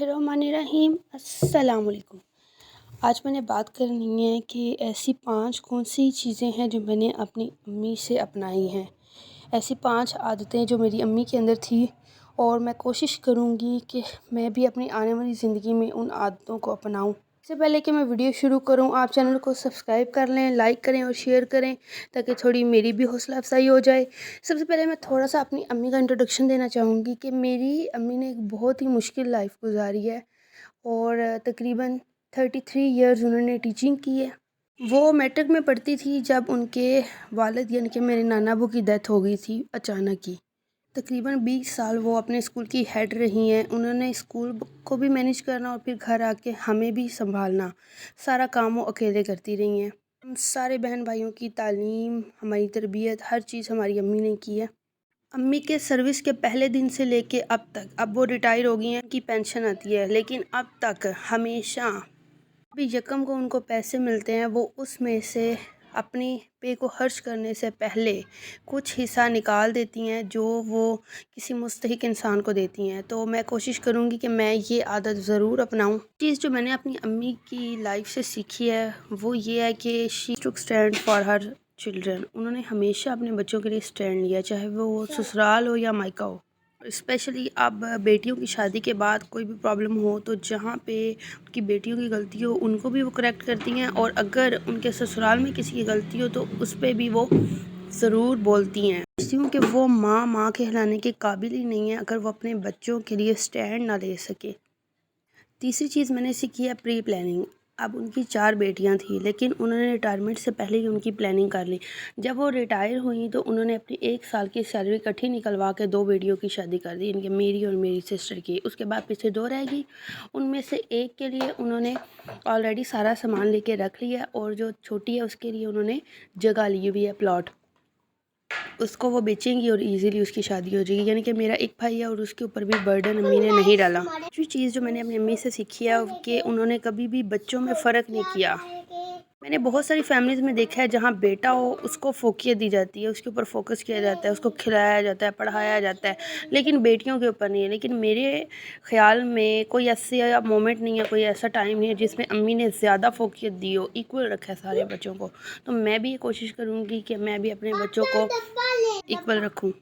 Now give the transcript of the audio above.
बिस्मिल्लाहिर्रहमानिर्रहीम। अस्सलाम वालेकुम। आज मैंने बात करनी है कि ऐसी 5 कौन सी चीज़ें हैं जो मैंने अपनी अम्मी से अपनाई हैं। ऐसी 5 आदतें जो मेरी अम्मी के अंदर थी और मैं कोशिश करूँगी कि मैं भी अपनी आने वाली ज़िंदगी में उन आदतों को अपनाऊँ। इससे पहले कि मैं वीडियो शुरू करूँ, आप चैनल को सब्सक्राइब कर लें, लाइक करें और शेयर करें ताकि थोड़ी मेरी भी हौसला अफजाई हो जाए। सबसे पहले मैं थोड़ा सा अपनी अम्मी का इंट्रोडक्शन देना चाहूँगी कि मेरी अम्मी ने एक बहुत ही मुश्किल लाइफ गुजारी है और तकरीबन 33 इयर्स उन्होंने टीचिंग की है। वो मैट्रिक में पढ़ती थी जब उनके वालिद यानी कि मेरे नाना अबू की डेथ हो गई थी अचानक ही। तकरीबन 20 साल वो अपने स्कूल की हेड रही हैं। उन्होंने स्कूल को भी मैनेज करना और फिर घर आके हमें भी संभालना, सारा काम वो अकेले करती रही हैं। हम सारे बहन भाइयों की तालीम, हमारी तरबियत, हर चीज़ हमारी अम्मी ने की है। अम्मी के सर्विस के पहले दिन से लेके अब तक, अब वो रिटायर हो गई हैं, उनकी पेंशन आती है, लेकिन अब तक हमेशा भी यकम को उनको पैसे मिलते हैं, वो उसमें से अपनी पे को खर्च करने से पहले कुछ हिस्सा निकाल देती हैं जो वो किसी मुस्तहिक इंसान को देती हैं। तो मैं कोशिश करूँगी कि मैं ये आदत ज़रूर अपनाऊँ। चीज़ जो मैंने अपनी अम्मी की लाइफ से सीखी है वो ये है कि she took stand for her children. उन्होंने हमेशा अपने बच्चों के लिए स्टैंड लिया, चाहे वो ससुराल हो या मायका हो। स्पेशली अब बेटियों की शादी के बाद कोई भी प्रॉब्लम हो तो जहाँ पे उनकी बेटियों की गलती हो उनको भी वो करेक्ट करती हैं, और अगर उनके ससुराल में किसी की गलती हो तो उस पर भी वो ज़रूर बोलती हैं। कि वो माँ कहलाने के काबिल ही नहीं है अगर वो अपने बच्चों के लिए स्टैंड ना ले सके। तीसरी चीज़ मैंने सीखी है प्री प्लानिंग। अब उनकी 4 बेटियां थी लेकिन उन्होंने रिटायरमेंट से पहले ही उनकी प्लानिंग कर ली। जब वो रिटायर हुई तो उन्होंने अपनी 1 साल की सैलरी इकट्ठी निकलवा के 2 बेटियों की शादी कर दी, इनके मेरी और मेरी सिस्टर की। उसके बाद पीछे 2 रह गई, उनमें से एक के लिए उन्होंने ऑलरेडी सारा सामान लेके रख लिया और जो छोटी है उसके लिए उन्होंने जगह ली हुई है, प्लॉट। उसको वो बेचेंगी और इजीली उसकी शादी हो जाएगी। यानी कि मेरा एक भाई है और उसके ऊपर भी बर्डन अम्मी ने नहीं डाला। जो चीज़ जो मैंने अपनी अम्मी से सीखी है कि उन्होंने कभी भी बच्चों में फ़र्क नहीं किया। मैंने बहुत सारी फैमिलीज़ में देखा है जहाँ बेटा हो उसको फोकियत दी जाती है, उसके ऊपर फोकस किया जाता है, उसको खिलाया जाता है, पढ़ाया जाता है, लेकिन बेटियों के ऊपर नहीं है। लेकिन मेरे ख़्याल में कोई ऐसा मोमेंट नहीं है, कोई ऐसा टाइम नहीं है जिसमें अम्मी ने ज़्यादा फोकियत दी हो, इक्वल रखा है सारे बच्चों को। तो मैं भी ये कोशिश करूँगी कि मैं भी अपने बच्चों को इक्वल रखूँ।